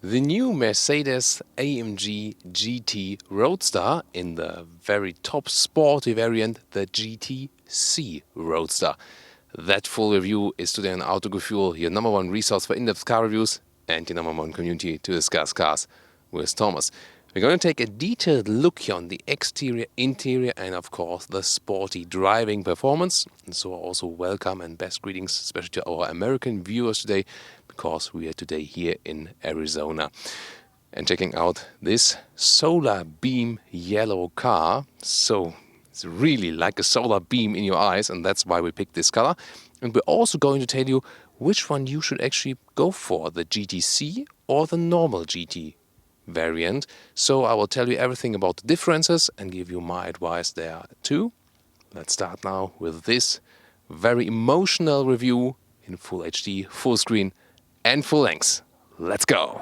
The new Mercedes-AMG GT Roadster in the very top sporty variant, the GT C Roadster. That full review is today on Autogefühl, your number one resource for in-depth car reviews and your number one community to discuss cars with Thomas. We're going to take a detailed look here on the exterior, interior, and of course the sporty driving performance. And so also welcome and best greetings, especially to our American viewers today, because we are today here in Arizona and checking out this solar beam yellow car. So it's really like a solar beam in your eyes, and that's why we picked this color. And we're also going to tell you which one you should actually go for, the GTC or the normal GT variant. So I will tell you everything about the differences and give you my advice there too. Let's start now with this very emotional review in full HD, full screen and full length. Let's go!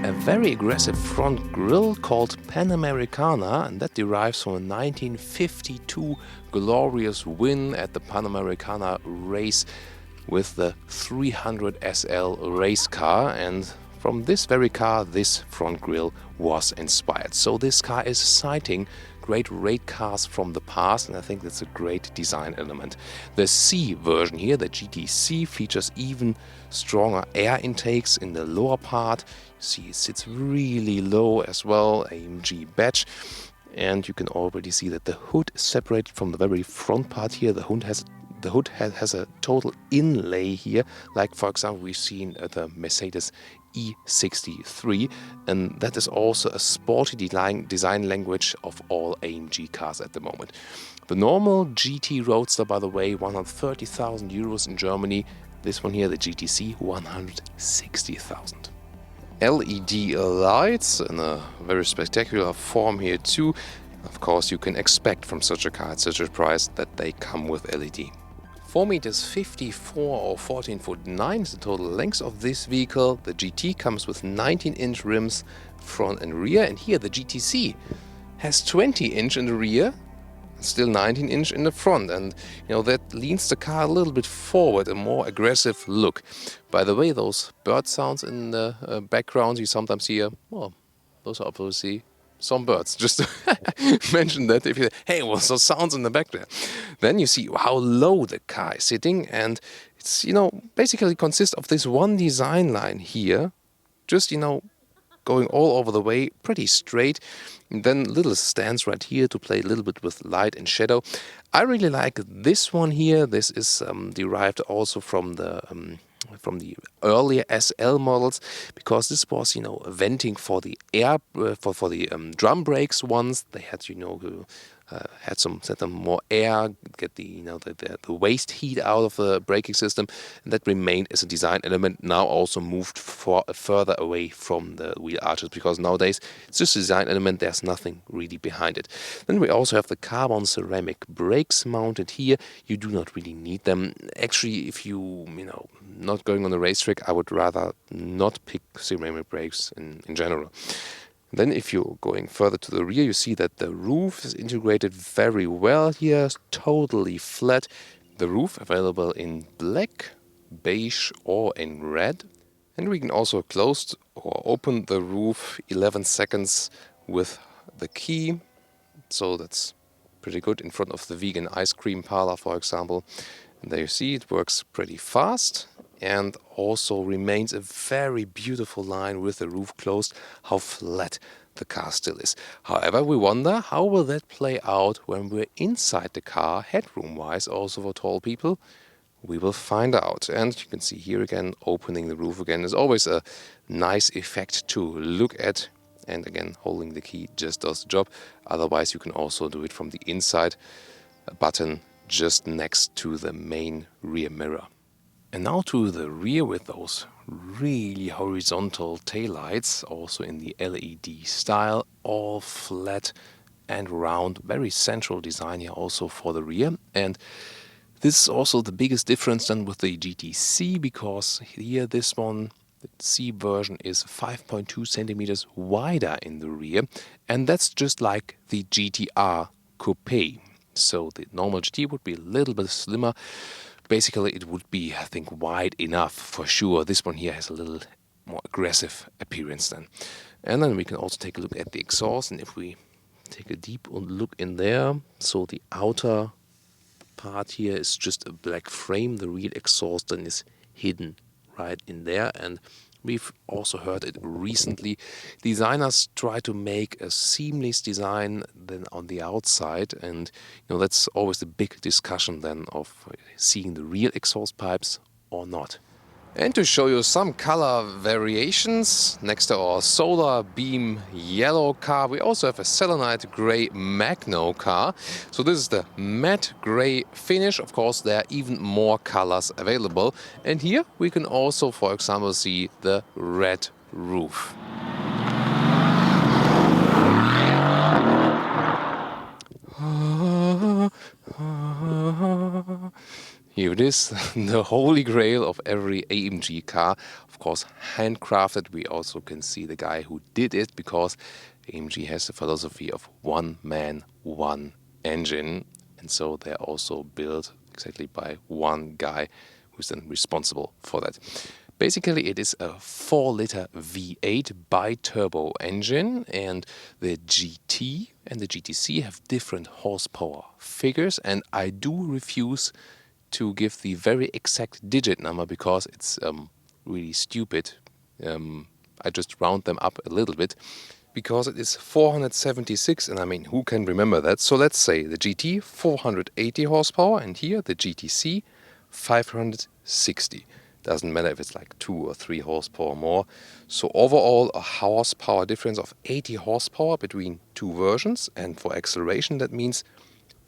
A very aggressive front grille called Panamericana, and that derives from a 1952 glorious win at the Panamericana race with the 300 SL race car, and from this very car this front grille was inspired. So this car is citing great race cars from the past, and I think that's a great design element. The C version here, the GTC, features even stronger air intakes in the lower part. You see it sits really low as well, AMG badge. And you can already see that the hood is separated from the very front part here. The hood has a total inlay here, like for example we've seen at the Mercedes E63, and that is also a sporty design language of all AMG cars at the moment. The normal GT Roadster, by the way, 130,000 euros in Germany. This one here, the GTC, 160,000. LED lights in a very spectacular form here too. Of course, you can expect from such a car at such a price that they come with LED. 4 meters 54 or 14 foot 9 is the total length of this vehicle. The GT comes with 19-inch rims front and rear, and here the GTC has 20-inch in the rear, still 19-inch in the front, and that leans the car a little bit forward, a more aggressive look. By the way, those bird sounds in the background you sometimes hear, well, those are obviously some birds, just to mention that. If you hey, what's those sounds in the back there? Then you see how low the car is sitting, and it's basically consists of this one design line here, just going all over the way, pretty straight. And then little stands right here to play a little bit with light and shadow. I really like this one here. This is derived also from the earlier SL models, because this was venting for the air for the drum brakes ones. They had had some more air, get the waste heat out of the braking system, and that remained as a design element. Now also moved further away from the wheel arches, because nowadays it's just a design element. There's nothing really behind it. Then we also have the carbon ceramic brakes mounted here. You do not really need them. Actually, if you not going on the racetrack, I would rather not pick ceramic brakes in general. Then if you're going further to the rear, you see that the roof is integrated very well here, totally flat. The roof available in black, beige or in red. And we can also close or open the roof 11 seconds with the key. So that's pretty good in front of the vegan ice cream parlor, for example. And there you see it works pretty fast. And also remains a very beautiful line with the roof closed, how flat the car still is. However, we wonder how will that play out when we're inside the car, headroom wise, also for tall people. We will find out. And you can see here again, opening the roof again is always a nice effect to look at. And again, holding the key just does the job. Otherwise, you can also do it from the inside, a button just next to the main rear mirror. And now to the rear with those really horizontal taillights, also in the LED style, all flat and round, very central design here also for the rear. And this is also the biggest difference then with the GTC, because here this one, the C version, is 5.2 centimeters wider in the rear, and that's just like the GTR Coupe. So the normal GT would be a little bit slimmer. Basically, it would be, I think, wide enough for sure. This one here has a little more aggressive appearance then. And then we can also take a look at the exhaust. And if we take a deep look in there, so the outer part here is just a black frame. The real exhaust then is hidden right in there. And we've also heard it recently. Designers try to make a seamless design then on the outside, and that's always the big discussion then of seeing the real exhaust pipes or not. And to show you some color variations, next to our solar beam yellow car, we also have a selenite gray Magno car. So this is the matte gray finish. Of course, there are even more colors available. And here we can also, for example, see the red roof. Here it is, the holy grail of every AMG car. Of course, handcrafted. We also can see the guy who did it, because AMG has the philosophy of one man, one engine. And so they're also built exactly by one guy who's then responsible for that. Basically, it is a 4-liter V8 bi-turbo engine, and the GT and the GTC have different horsepower figures, and I do refuse to give the very exact digit number because it's really stupid. I just round them up a little bit because it is 476, and I mean, who can remember that? So let's say the GT 480 horsepower, and here the GTC 560. Doesn't matter if it's like 2 or 3 horsepower more. So overall, a horsepower difference of 80 horsepower between two versions, and for acceleration that means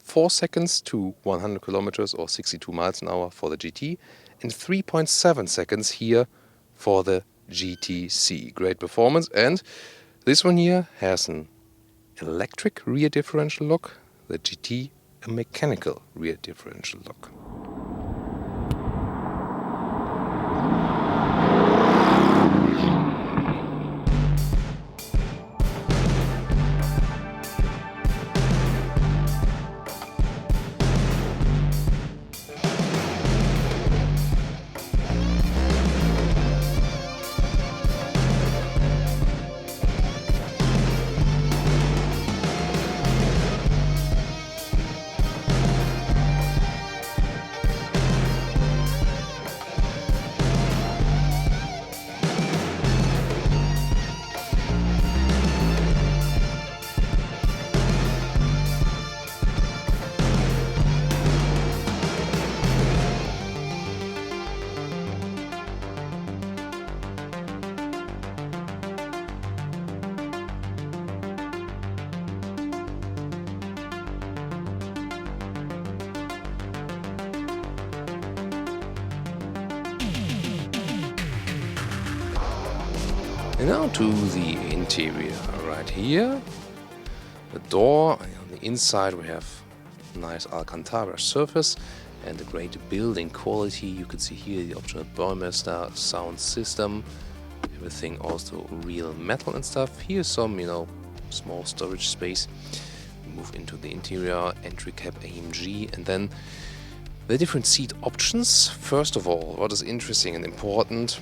4 seconds to 100 kilometers or 62 miles an hour for the GT, and 3.7 seconds here for the GTC. Great performance. And this one here has an electric rear differential lock, the GT a mechanical rear differential lock. And now to the interior. Right here, the door. On the inside we have nice Alcantara surface and a great building quality. You can see here the optional Burmester sound system everything also real metal and stuff. Here's some, small storage space. Move into the interior, entry cap AMG, and then the different seat options. First of all, what is interesting and important,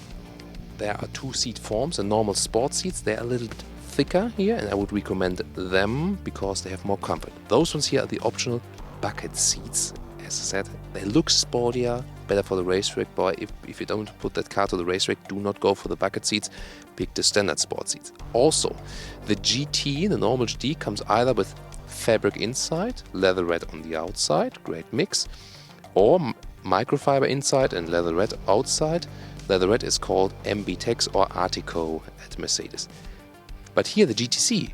there are two seat forms. The normal sport seats, they're a little bit thicker here, and I would recommend them because they have more comfort. Those ones here are the optional bucket seats. As I said, they look sportier, better for the racetrack, but if you don't put that car to the racetrack, do not go for the bucket seats, pick the standard sport seats. Also, the GT, the normal GT, comes either with fabric inside, leather red on the outside, great mix, or microfiber inside and leather red outside. Leather red is called MB-Tex or Artico at Mercedes. But here the GTC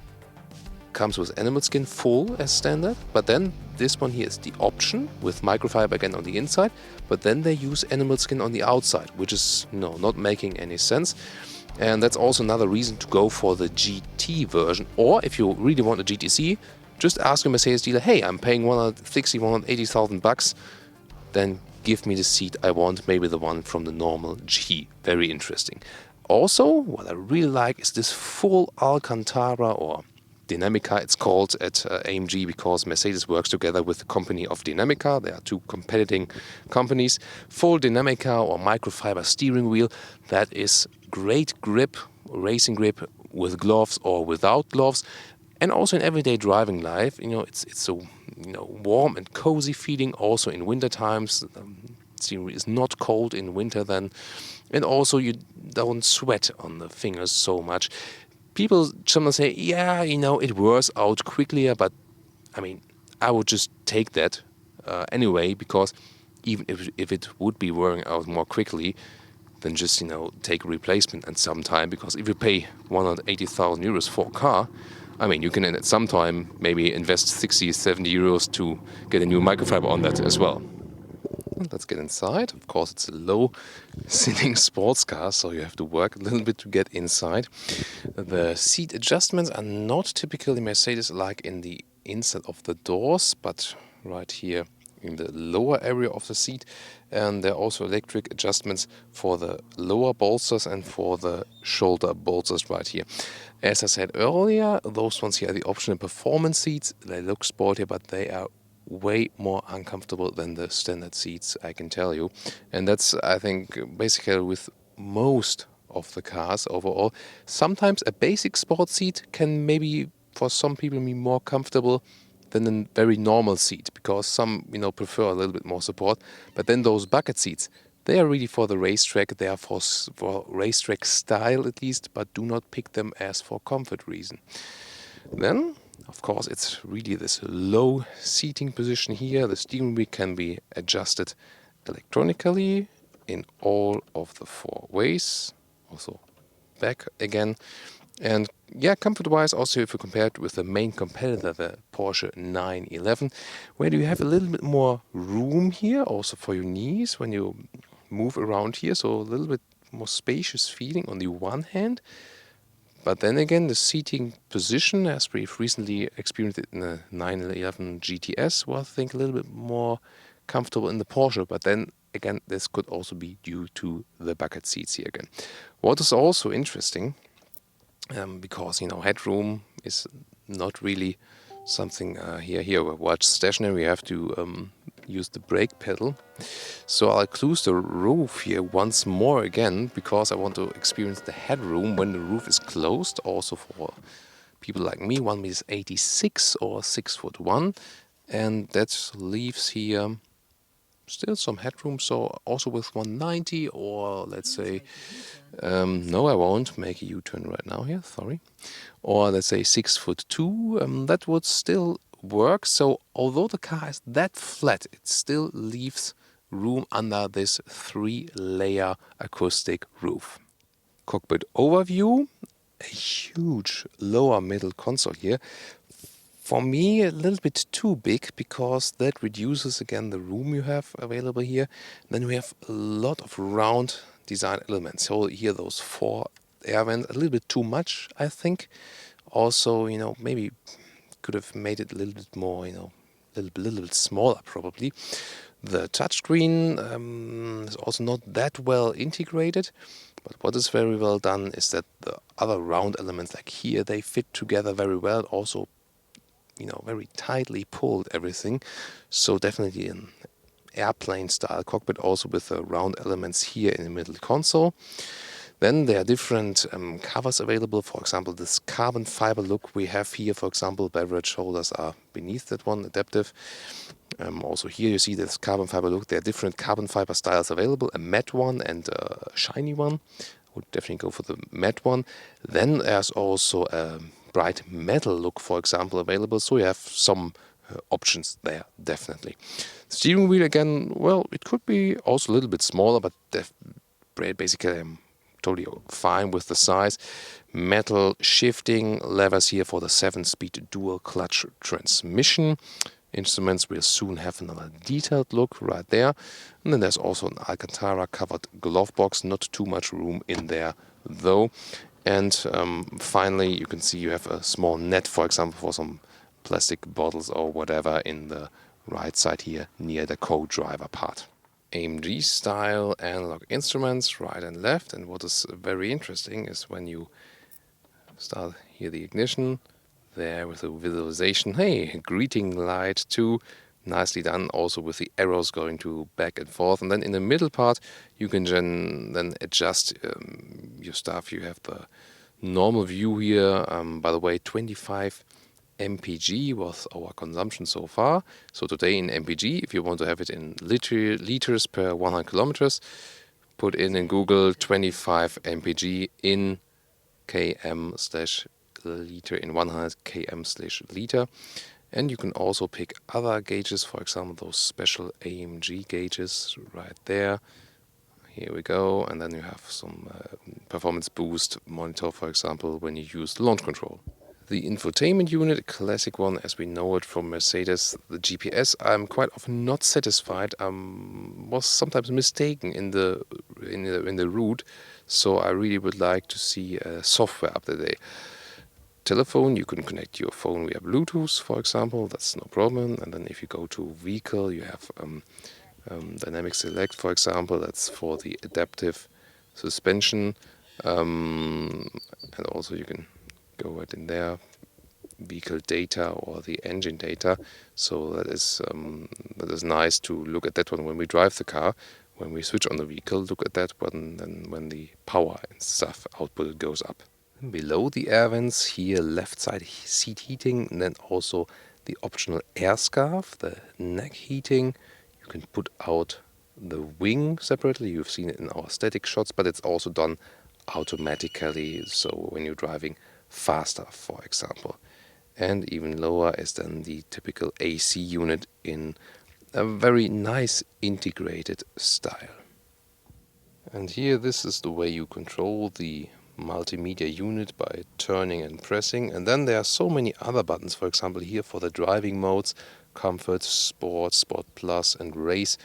comes with animal skin full as standard, but then this one here is the option with microfiber again on the inside, but then they use animal skin on the outside, which is not making any sense. And that's also another reason to go for the GT version. Or if you really want a GTC, just ask a Mercedes dealer, hey, I'm paying 160,000, 180,000 bucks, then give me the seat I want, maybe the one from the normal G. Very interesting. Also, what I really like is this full Alcantara, or Dinamica it's called at AMG, because Mercedes works together with the company of Dinamica. There are two competing companies. Full Dinamica or microfiber steering wheel, that is great grip, racing grip with gloves or without gloves. And also in everyday driving life, it's so warm and cozy feeling. Also in winter times, steering wheel is not cold in winter then, and also you don't sweat on the fingers so much. People sometimes say, yeah, it wears out quickly, but I mean, I would just take that anyway, because even if it would be wearing out more quickly, then just take a replacement at some time. Because if you pay 180,000 euros for a car, I mean, you can at some time maybe invest 60, 70 euros to get a new microfiber on that as well. Let's get inside. Of course, it's a low-sitting sports car, so you have to work a little bit to get inside. The seat adjustments are not typically Mercedes like in the inside of the doors, but right here in the lower area of the seat. And there are also electric adjustments for the lower bolsters and for the shoulder bolsters right here. As I said earlier, those ones here are the optional performance seats. They look sportier, but they are way more uncomfortable than the standard seats, I can tell you. And that's, I think, basically with most of the cars overall. Sometimes a basic sports seat can maybe for some people be more comfortable than a very normal seat, because some prefer a little bit more support. But then those bucket seats, they are really for the racetrack. They are for racetrack style at least, but do not pick them as for comfort reason. Then, of course, it's really this low seating position here. The steering wheel can be adjusted electronically in all of the four ways. Also back again. And yeah, comfort-wise, also if you compare it with the main competitor, the Porsche 911, where you have a little bit more room here, also for your knees when you move around here. So a little bit more spacious feeling on the one hand. But then again, the seating position, as we've recently experienced it in the 911 GTS, was, I think, a little bit more comfortable in the Porsche. But then again, this could also be due to the bucket seats here again. What is also interesting, because headroom is not really something here. Watch stationary, we have to use the brake pedal. So I'll close the roof here once more again, because I want to experience the headroom when the roof is closed. Also for people like me, 1.86 m or 6'1", and that leaves here still some headroom. So also with 190, or let's say, no, I won't make a U-turn right now here, sorry. Or let's say 6'2", that would still work. So although the car is that flat, it still leaves room under this 3-layer acoustic roof. Cockpit overview, a huge lower middle console here. For me, a little bit too big, because that reduces again the room you have available here. Then we have a lot of round design elements. So here those 4 air vents, a little bit too much, I think. Also, maybe could have made it a little bit more, a little bit smaller probably. The touchscreen is also not that well integrated. But what is very well done is that the other round elements, like here, they fit together very well. Also, very tightly pulled everything. So definitely an airplane style cockpit, also with the round elements here in the middle console. Then there are different covers available. For example, this carbon fiber look we have here, for example, beverage holders are beneath that one, adaptive. Also here you see this carbon fiber look. There are different carbon fiber styles available, a matte one and a shiny one. I would definitely go for the matte one. Then there's also a bright metal look, for example, available. So you have some options there, definitely. Steering wheel again, well, it could be also a little bit smaller, but basically I'm totally fine with the size. Metal shifting levers here for the 7-speed dual clutch transmission. Instruments will soon have another detailed look right there. And then there's also an Alcantara covered glove box, not too much room in there though. And finally you can see you have a small net, for example, for some plastic bottles or whatever in the right side here near the co-driver part. AMG style analog instruments, right and left. And what is very interesting is when you start here the ignition, there with the visualization, hey, greeting light too, nicely done, also with the arrows going to back and forth. And then in the middle part you can then adjust your stuff. You have the normal view here, by the way, 25 mpg was our consumption so far. So today in mpg, if you want to have it in liters per 100 kilometers, put in Google 25 mpg in km/liter, in 100 km/liter. And you can also pick other gauges, for example those special AMG gauges right there. Here we go. And then you have some performance boost monitor, for example, when you use the launch control. The infotainment unit, a classic one as we know it from Mercedes. The GPS, I'm quite often not satisfied. Was sometimes mistaken in the route, so I really would like to see a software update. Telephone, you can connect your phone via Bluetooth, for example. That's no problem. And then if you go to vehicle, you have dynamic select, for example. That's for the adaptive suspension, and also you can go right in there, vehicle data or the engine data. So that is nice to look at that one when we drive the car. When we switch on the vehicle, look at that one. Then when the power and stuff output goes up. Below the air vents here, left side seat heating, and then also the optional air scarf, the neck heating. You can put out the wing separately. You've seen it in our static shots, but it's also done automatically. So when you're driving faster, for example. And even lower is then the typical AC unit in a very nice integrated style. And here, this is the way you control the multimedia unit by turning and pressing. And then there are so many other buttons, for example here for the driving modes, Comfort, Sport, Sport Plus and Race.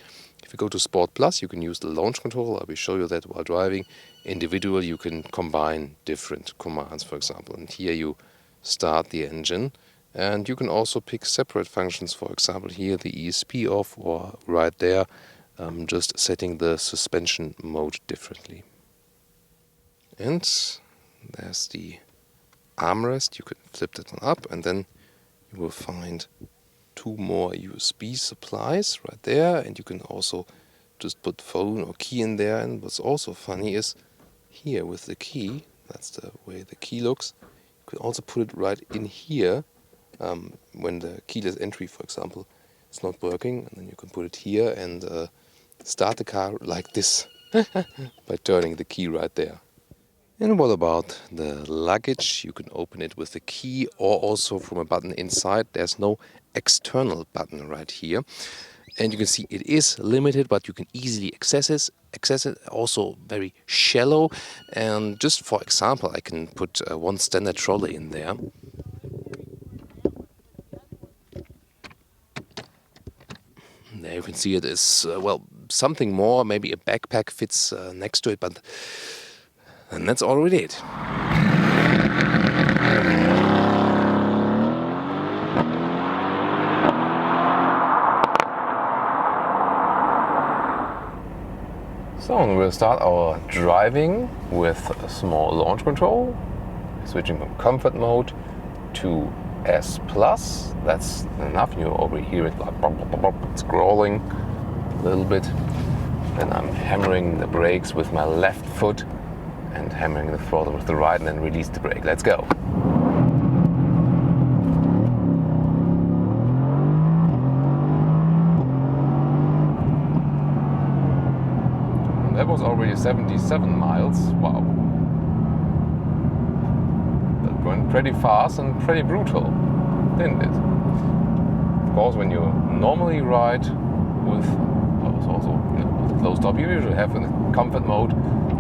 If you go to Sport Plus, you can use the launch control. I will show you that while driving. Individual, you can combine different commands, for example. And here you start the engine. And you can also pick separate functions, for example here the ESP off, or right there, just setting the suspension mode differently. And there's the armrest. You can flip that one up, and then you will find two more USB supplies right there, and you can also just put phone or key in there. And what's also funny is here with the key, that's the way the key looks, you can also put it right in here when the keyless entry, for example, is not working, and then you can put it here and start the car like this by turning the key right there. And what about the luggage? You can open it with the key or also from a button inside. There's no external button right here. And you can see it is limited, but you can easily access it. Also very shallow. And just for example, I can put one standard trolley in there. There you can see it is, well, something more. Maybe a backpack fits next to it, but and that's already it. So we'll start our driving with a small launch control, switching from comfort mode to S+. That's enough. You already hear it like bop, bop, bop, scrolling a little bit. Then I'm hammering the brakes with my left foot and hammering the throttle with the right, and then release the brake. Let's go. That was already 77 miles. Wow. That went pretty fast and pretty brutal, didn't it? Of course, when you normally ride with closed top, you usually have in the comfort mode.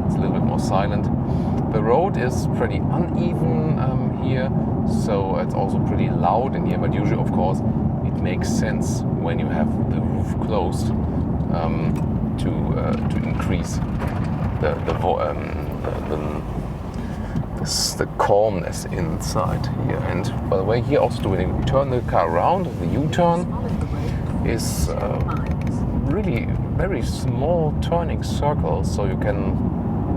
It's a little bit more silent. The road is pretty uneven here, so it's also pretty loud in here. But usually, of course, it makes sense when you have the roof closed. To increase the calmness inside here. And by the way, here also when you turn the car around, the U-turn is really very small turning circles, so you can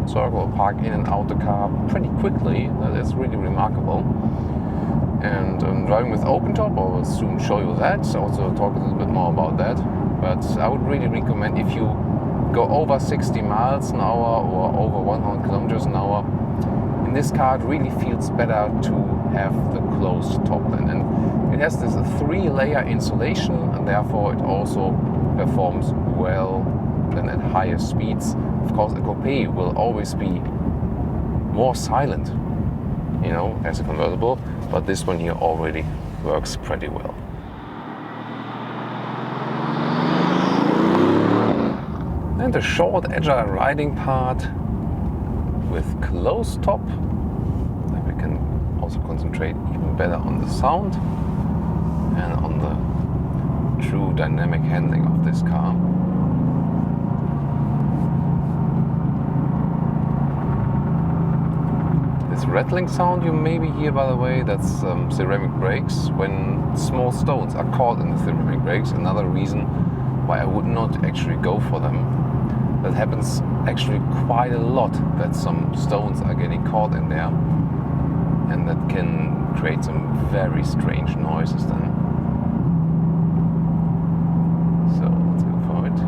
circle, park in and out the car pretty quickly. That is really remarkable. And driving with open top, I will soon show you that. Also talk a little bit more about that. But I would really recommend, if you go over 60 miles an hour or over 100 kilometers an hour, in this car it really feels better to have the closed top then. And it has this 3-layer insulation, and therefore it also performs well than at higher speeds. Of course, a coupe will always be more silent, you know, as a convertible, but this one here already works pretty well. And a short, agile riding part with closed top. Then we can also concentrate even better on the sound and on the true dynamic handling of this car. This rattling sound you maybe hear, by the way, that's ceramic brakes. When small stones are caught in the ceramic brakes, another reason why I would not actually go for them. That happens actually quite a lot, that some stones are getting caught in there, and that can create some very strange noises then. So let's go for it.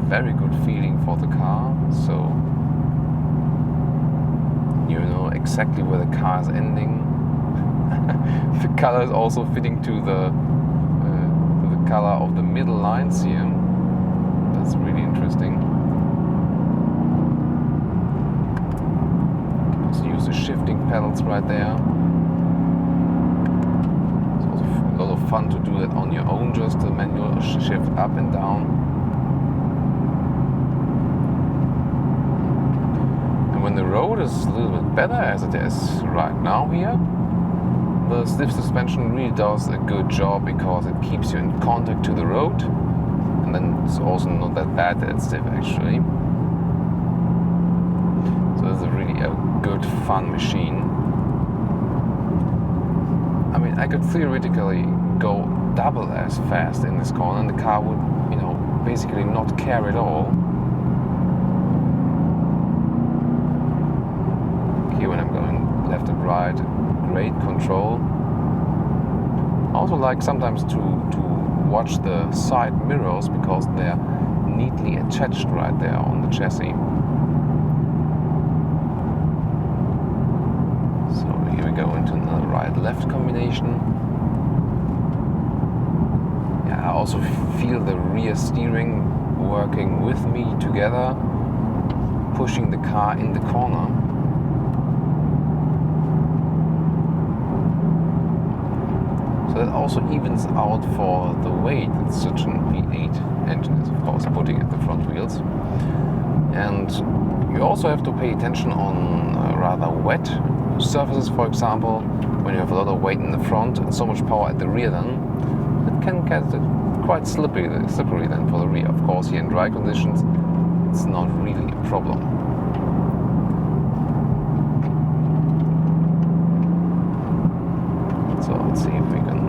Very good feeling for the car, so you know exactly where the car is ending. The color is also fitting to the color of the middle lines here. That's really interesting. You can also use the shifting pedals right there. It's also a lot of fun to do that on your own, just the manual shift up and down. And when the road is a little bit better, as it is right now here, the stiff suspension really does a good job, because it keeps you in contact to the road, and then it's also not that bad that it's stiff actually. So it's really a good fun machine. I mean, I could theoretically go double as fast in this corner, and the car would, you know, basically not care at all. Here when I'm going left and right, great control. I also like sometimes to watch the side mirrors, because they're neatly attached right there on the chassis. So here we go into another right-left combination. Yeah, I also feel the rear steering working with me together, pushing the car in the corner. So that also evens out for the weight that such an V8 engine is, of course, putting at the front wheels. And you also have to pay attention on rather wet surfaces, for example. When you have a lot of weight in the front and so much power at the rear, then it can get quite slippery then for the rear. Of course, here in dry conditions, it's not really a problem. So let's see if we can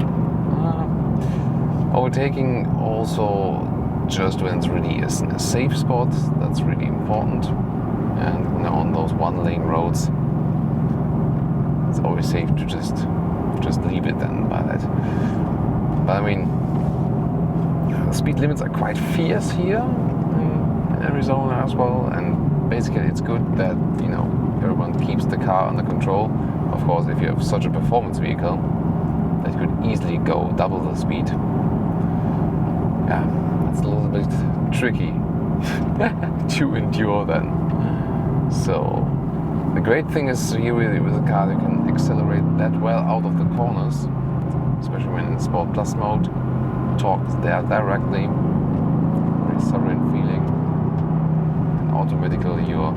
Overtaking also just when it's really a safe spot, that's really important. And you know, on those one-lane roads, it's always safe to just leave it then by that. But I mean, the speed limits are quite fierce here in Arizona as well, and basically it's good that, you know, everyone keeps the car under control. Of course, if you have such a performance vehicle, that could easily go double the speed. Yeah, that's a little bit tricky to endure then. So the great thing is here really with a car that can accelerate that well out of the corners, especially when in Sport Plus mode. Torque there directly, very serene feeling, and automatically you're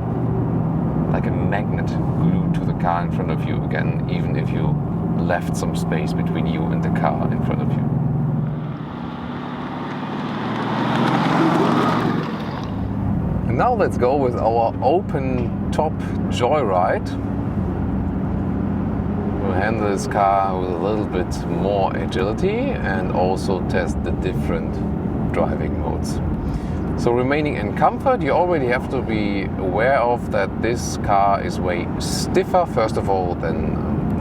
like a magnet glued to the car in front of you again, even if you left some space between you and the car in front of you. And now let's go with our open top joyride. We'll handle this car with a little bit more agility and also test the different driving modes. So remaining in comfort, you already have to be aware of that this car is way stiffer, first of all, than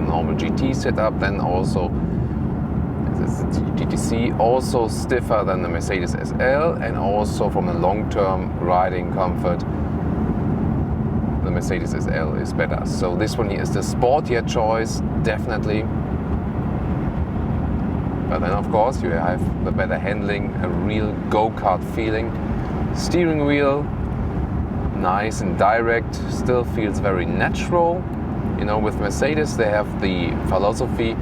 normal GT setup, then also the GT C, also stiffer than the Mercedes SL, and also from a long-term riding comfort, the Mercedes SL is better. So this one is the sportier choice, definitely. But then of course you have the better handling, a real go-kart feeling. Steering wheel, nice and direct, still feels very natural. You know, with Mercedes they have the philosophy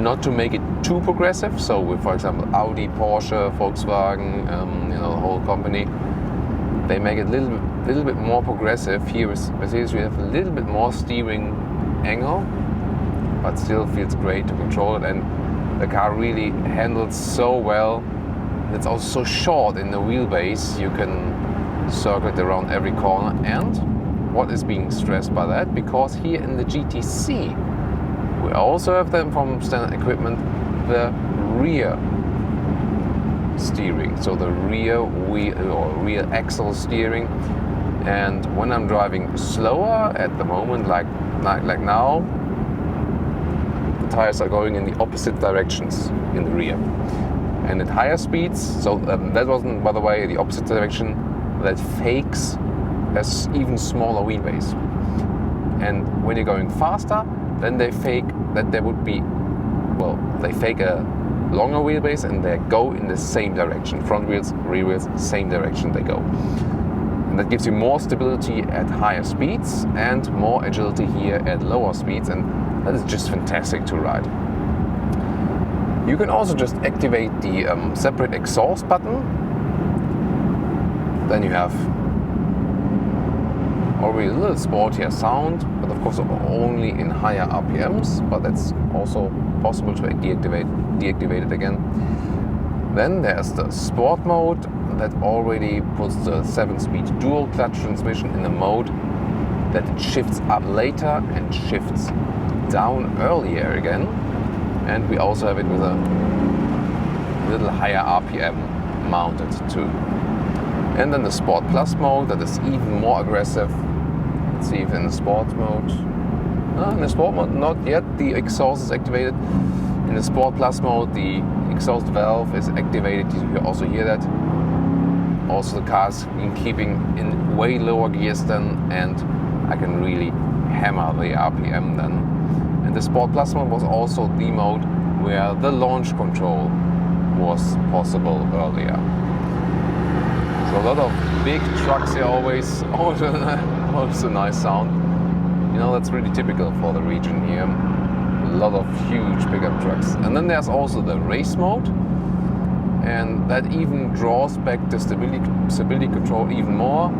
not to make it too progressive. So with, for example, Audi, Porsche, Volkswagen, you know, the whole company, they make it a little bit more progressive. Here with Mercedes we have a little bit more steering angle, but still feels great to control it, and the car really handles so well. It's also so short in the wheelbase, you can circle it around every corner. And what is being stressed by that, because here in the GT C we also have them from standard equipment, the rear steering, so the rear wheel or rear axle steering. And when I'm driving slower at the moment, like now, the tires are going in the opposite directions in the rear. And at higher speeds, so that wasn't, by the way, the opposite direction, that fakes a even smaller wheelbase. And when you're going faster, then they fake that there would be, well, they fake a longer wheelbase and they go in the same direction. Front wheels, rear wheels, same direction they go. And that gives you more stability at higher speeds and more agility here at lower speeds, and that is just fantastic to ride. You can also just activate the separate exhaust button. Then you have already a little sportier sound, but of course only in higher RPMs, but that's also possible to deactivate it again. Then there's the sport mode that already puts the 7-speed dual clutch transmission in a mode that it shifts up later and shifts down earlier again. And we also have it with a little higher RPM mounted too. And then the Sport Plus mode that is even more aggressive. Let's see if in the Sport mode, in the Sport mode not yet, the exhaust is activated. In the Sport Plus mode the exhaust valve is activated, you can also hear that. Also the car's in keeping in way lower gears then, and I can really hammer the RPM then. And the Sport Plus mode was also the mode where the launch control was possible earlier. So a lot of big trucks here, always a nice sound. You know, that's really typical for the region here. A lot of huge pickup trucks. And then there's also the race mode, and that even draws back the stability control even more.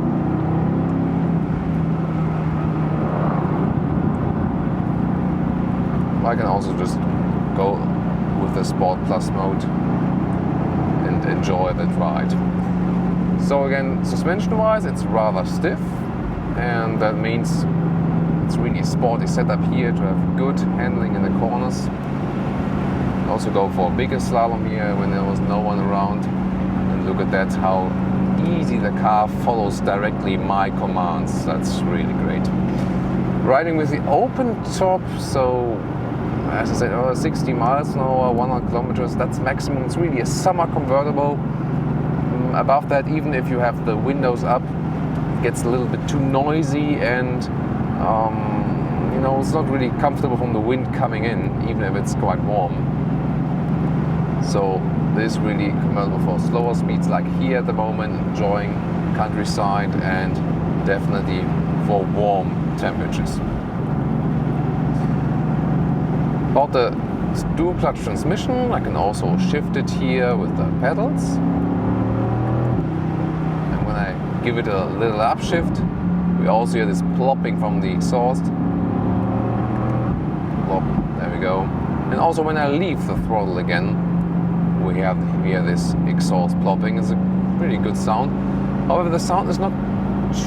I can also just go with the Sport Plus mode and enjoy that ride. So again, suspension-wise, it's rather stiff, and that means it's really a sporty setup here to have good handling in the corners. Also go for a bigger slalom here when there was no one around. And look at that, how easy the car follows directly my commands. That's really great. Riding with the open top, so as I said, 60 miles an hour, 100 kilometers, that's maximum. It's really a summer convertible. Above that, even if you have the windows up, it gets a little bit too noisy, and you know, it's not really comfortable from the wind coming in, even if it's quite warm. So this is really convertible for slower speeds like here at the moment, enjoying countryside, and definitely for warm temperatures. About the dual clutch transmission, I can also shift it here with the pedals. And when I give it a little upshift, we also hear this plopping from the exhaust. Plop, there we go. And also when I leave the throttle again, we hear this exhaust plopping. It's a pretty good sound. However, the sound is not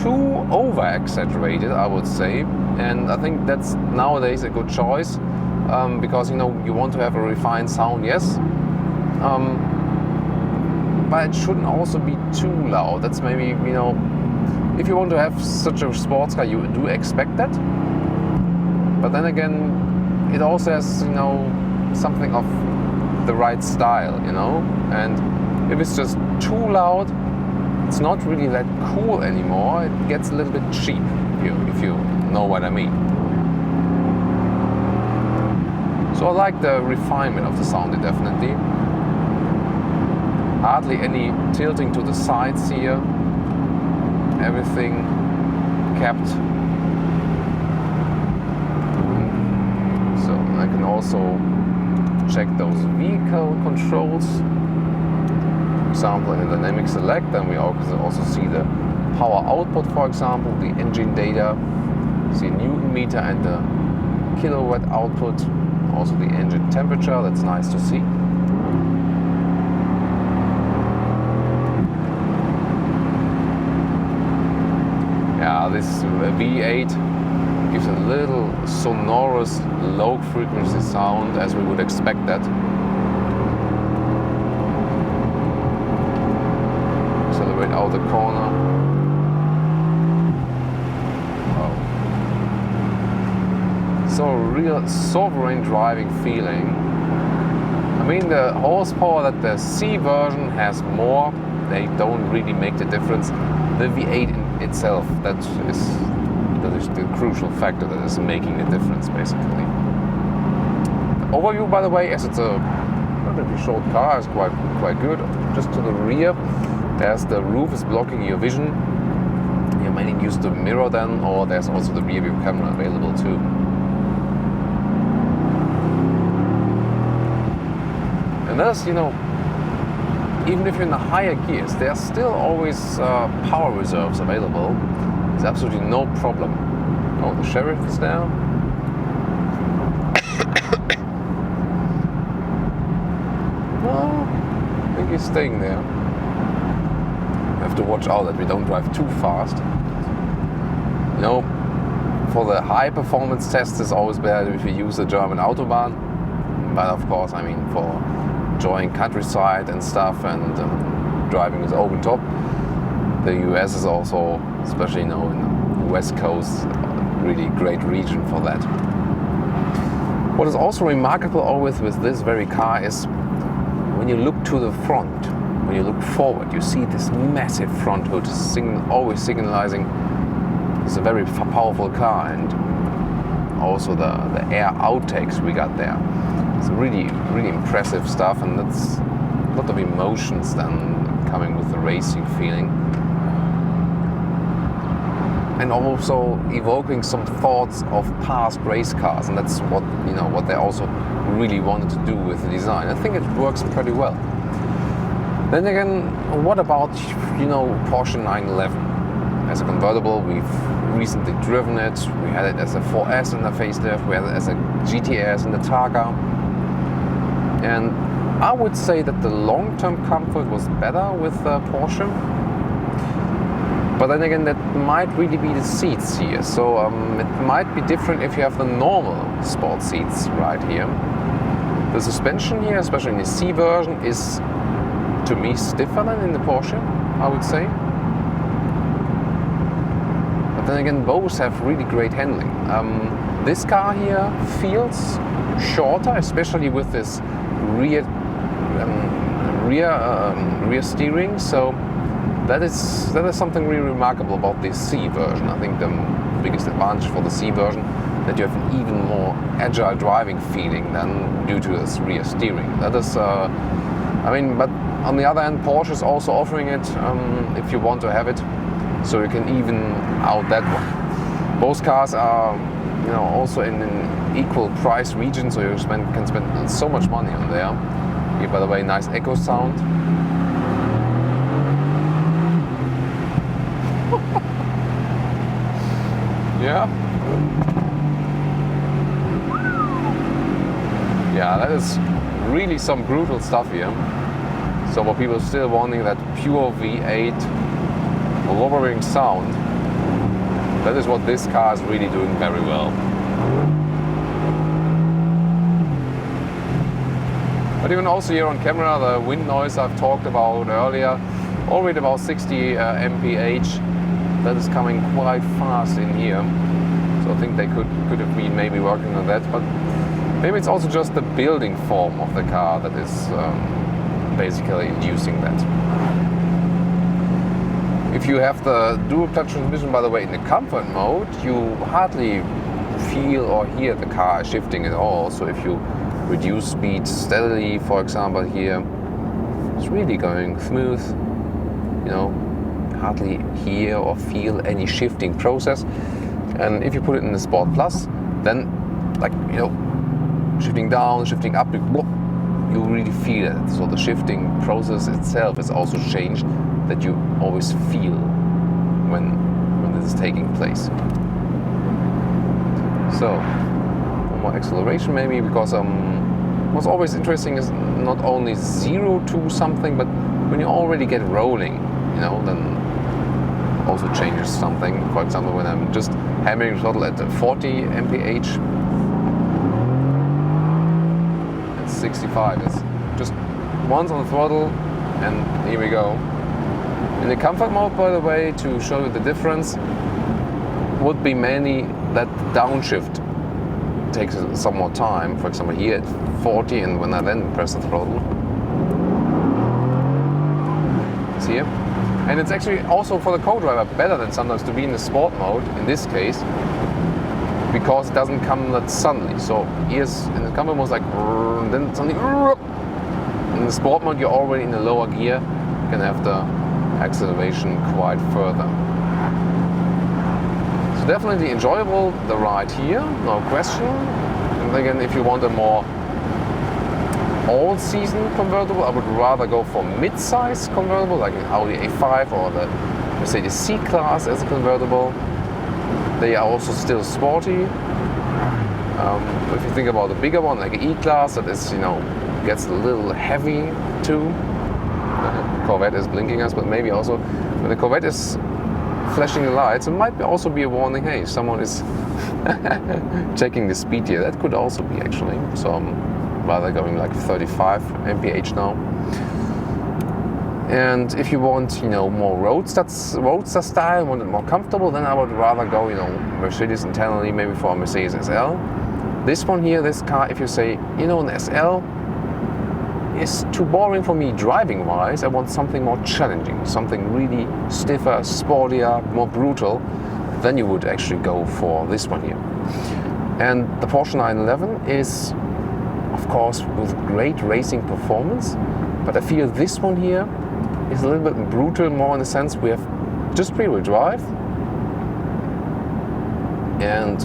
too over-exaggerated, I would say. And I think that's nowadays a good choice. Because you know, you want to have a refined sound, yes, but it shouldn't also be too loud. That's maybe, you know, if you want to have such a sports car, you do expect that. But then again, it also has, you know, something of the right style, you know. And if it's just too loud, it's not really that cool anymore. It gets a little bit cheap, if you know what I mean. So I like the refinement of the sound, definitely. Hardly any tilting to the sides here. Everything kept. So I can also check those vehicle controls. For example, in dynamic select, then we also see the power output, for example, the engine data, see Newton meter and the kilowatt output. Also the engine temperature, that's nice to see. Yeah, this V8 gives a little sonorous, low frequency sound, as we would expect that. Accelerate out the corner. So a real sovereign driving feeling. I mean, the horsepower that the C version has more, they don't really make the difference. The V8 in itself, that is the crucial factor that is making the difference, basically. The overview, by the way, as it's a relatively short car, is quite good. Just to the rear, there's the roof is blocking your vision. You may use the mirror then, or there's also the rear view camera available too. And there's, you know, even if you're in the higher gears, there's still always power reserves available. There's absolutely no problem. Oh, the sheriff is there. Well, I think he's staying there. We have to watch out that we don't drive too fast. You know, for the high performance test, it's always better if you use the German Autobahn. But of course, I mean, for enjoying countryside and stuff and driving with open top, the US is also, especially, you know, in the West Coast, a really great region for that. What is also remarkable always with this very car is when you look to the front, when you look forward, you see this massive front hood, always signalizing it's a very powerful car, and also the air outtakes we got there. It's really, really impressive stuff, and that's a lot of emotions then coming with the racing feeling. And also evoking some thoughts of past race cars, and that's what, you know, what they also really wanted to do with the design. I think it works pretty well. Then again, what about, you know, Porsche 911? As a convertible, we've recently driven it. We had it as a 4S in the facelift, we had it as a GTS in the Targa. And I would say that the long-term comfort was better with Porsche. But then again, that might really be the seats here. So it might be different if you have the normal sport seats right here. The suspension here, especially in the C version, is to me stiffer than in the Porsche, I would say. But then again, both have really great handling. This car here feels shorter, especially with this rear steering. So that is something really remarkable about the C version. I think the biggest advantage for the C version that you have an even more agile driving feeling than due to this rear steering. That is, I mean, but on the other hand, Porsche is also offering it if you want to have it, so you can even out that one. Both cars are, you know, also in an equal price region, so you can spend so much money on there. Here, by the way, nice echo sound. Yeah. Yeah, that is really some brutal stuff here. So for people still wanting that pure V8 lowering sound, that is what this car is really doing very well. But you can also hear on camera the wind noise I've talked about earlier, already about 60 mph. That is coming quite fast in here. So I think they could have been maybe working on that, but maybe it's also just the building form of the car that is basically inducing that. If you have the dual clutch transmission, by the way, in the comfort mode, you hardly feel or hear the car shifting at all. So if you reduce speed steadily, for example, here, it's really going smooth, you know, hardly hear or feel any shifting process. And if you put it in the Sport Plus, then, like, you know, shifting down, shifting up, you really feel it. So the shifting process itself is also changed, that you always feel when this is taking place. So one more acceleration maybe, because what's always interesting is not only 0 to something, but when you already get rolling, you know, then also changes something. For example, when I'm just hammering the throttle at 40 mph, at 65, it's just once on the throttle, and here we go. In the comfort mode, by the way, to show you the difference, would be mainly that downshift takes some more time. For example, here at 40, and when I then press the throttle, see here? And it's actually also for the co-driver better than sometimes to be in the sport mode, in this case, because it doesn't come that suddenly. So here's in the comfort mode, it's like, then suddenly, in the sport mode, you're already in the lower gear, you can have the acceleration quite further. So definitely enjoyable, the ride here, no question. And again, if you want a more all-season convertible, I would rather go for mid-size convertible, like an Audi A5 or the Mercedes C-Class as a convertible. They are also still sporty. If you think about the bigger one, like an E-Class, that is, you know, gets a little heavy too. Corvette is blinking us, but maybe also when the Corvette is flashing the lights, it might also be a warning, hey, someone is checking the speed here. That could also be, actually. So I'm rather going like 35 mph now. And if you want, you know, more roadster style, want it more comfortable, then I would rather go, you know, Mercedes internally, maybe for a Mercedes SL. This one here, this car, if you say, you know, an SL is too boring for me driving wise, I want something more challenging, something really stiffer, sportier, more brutal, then you would actually go for this one here. And the Porsche 911 is, of course, with great racing performance, but I feel this one here is a little bit brutal, more in the sense we have just rear-wheel drive, and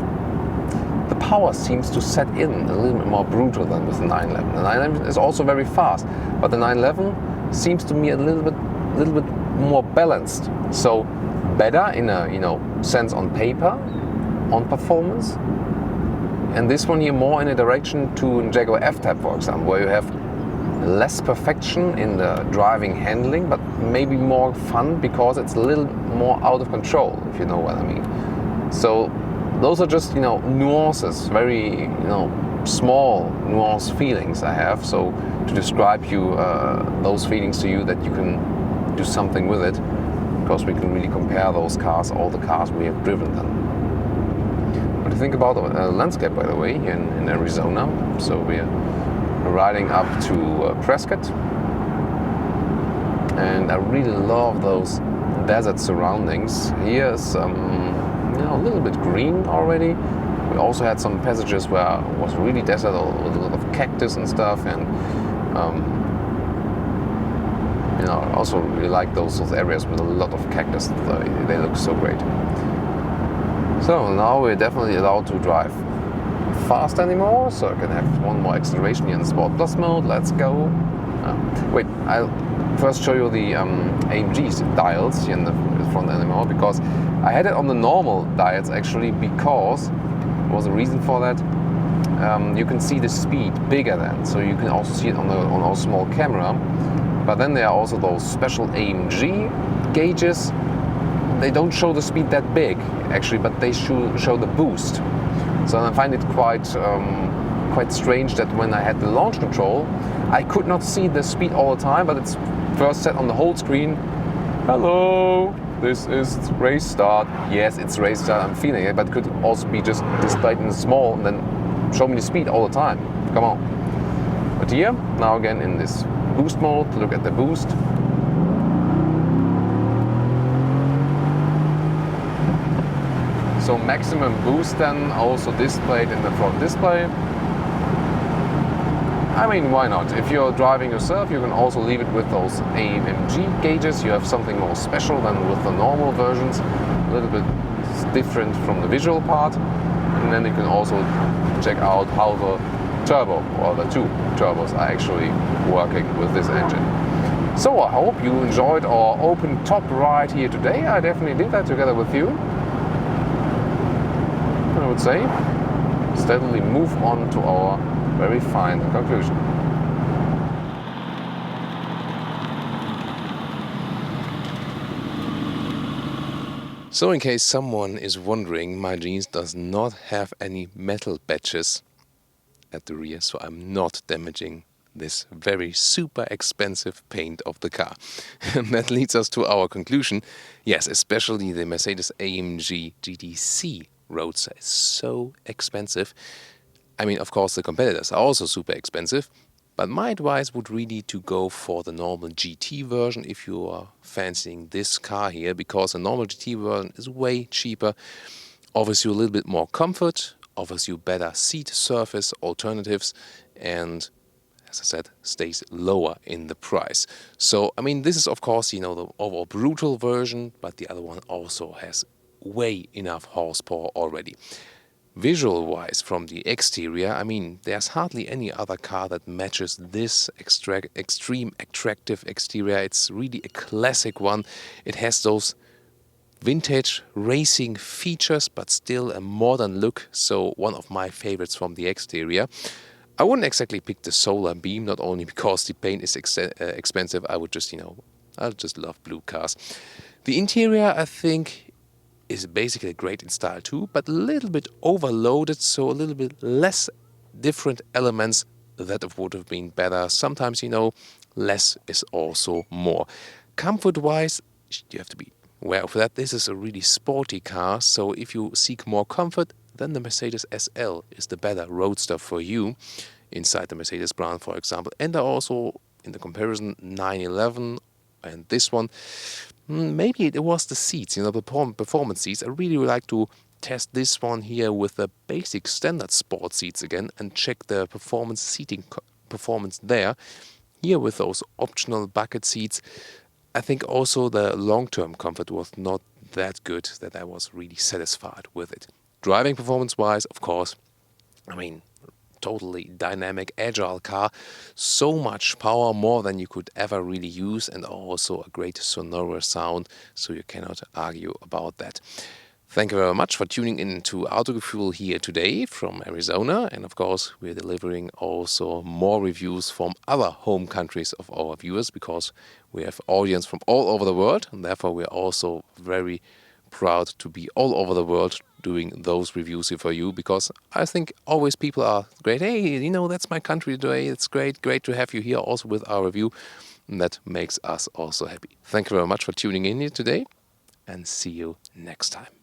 the power seems to set in a little bit more brutal than with the 911. The 911 is also very fast, but the 911 seems to me a little bit more balanced. So better in a, you know, sense on paper, on performance. And this one here more in a direction to Jaguar F-Type, for example, where you have less perfection in the driving handling, but maybe more fun because it's a little more out of control, if you know what I mean. So those are just, you know, nuances, very, you know, small nuanced feelings I have. So to describe you those feelings to you, that you can do something with it, because we can really compare those cars, all the cars we have driven then. What do you think about the landscape, by the way, here in Arizona? So we're riding up to Prescott, and I really love those desert surroundings. Here is a little bit green already. We also had some passages where it was really desert with a lot of cactus and stuff, and I also really like those areas with a lot of cactus. They look so great. So now we're definitely allowed to drive fast anymore, so I can have one more acceleration here in Sport Plus mode. Let's go. Wait, I'll first show you the AMG dials here in the front anymore, because I had it on the normal dials actually, because there was a reason for that. You can see the speed bigger then, so you can also see it on our small camera. But then there are also those special AMG gauges. They don't show the speed that big actually, but they show the boost. So I find it quite strange that when I had the launch control, I could not see the speed all the time, but it's first set on the whole screen. Hello, this is race start. Yes, it's race start, I'm feeling it, but it could also be just displayed in small and then show me the speed all the time. Come on. But here, now again in this boost mode, look at the boost. So maximum boost then also displayed in the front display. I mean, why not? If you're driving yourself, you can also leave it with those AMG gauges. You have something more special than with the normal versions, a little bit different from the visual part. And then you can also check out how the turbo, or the two turbos, are actually working with this engine. So I hope you enjoyed our open top ride here today. I definitely did that together with you. I would say steadily move on to our very fine conclusion. So in case someone is wondering, my jeans does not have any metal badges at the rear, so I'm not damaging this very super expensive paint of the car. And that leads us to our conclusion. Yes, especially the Mercedes-AMG GT C Roadster is so expensive. I mean, of course, the competitors are also super expensive, but my advice would really to go for the normal GT version if you are fancying this car here, because the normal GT version is way cheaper, offers you a little bit more comfort, offers you better seat surface alternatives, and as I said, stays lower in the price. So, I mean, this is of course, the overall brutal version, but the other one also has way enough horsepower already. Visual-wise, from the exterior, I mean, there's hardly any other car that matches this extreme attractive exterior. It's really a classic one. It has those vintage racing features, but still a modern look. So one of my favorites from the exterior. I wouldn't exactly pick the solar beam, not only because the paint is expensive. I would just, I just love blue cars. The interior, I think, is basically great in style too, but a little bit overloaded, so a little bit less different elements that would have been better. Sometimes, less is also more. Comfort-wise, you have to be aware of that. This is a really sporty car, so if you seek more comfort, then the Mercedes SL is the better roadster for you inside the Mercedes brand, for example. And also, in the comparison, 911 and this one, maybe it was the seats, the performance seats. I really would like to test this one here with the basic standard sport seats again and check the performance seating performance there. Here with those optional bucket seats, I think also the long-term comfort was not that good that I was really satisfied with it. Driving performance-wise, of course, I mean, totally dynamic, agile car. So much power, more than you could ever really use, and also a great sonorous sound, so you cannot argue about that. Thank you very much for tuning in to Autogefühl here today from Arizona. And of course, we're delivering also more reviews from other home countries of our viewers, because we have audience from all over the world, and therefore we're also very proud to be all over the world doing those reviews here for you, because I think always people are great. Hey, you know, that's my country today. It's great to have you here also with our review. And that makes us also happy. Thank you very much for tuning in here today, and see you next time.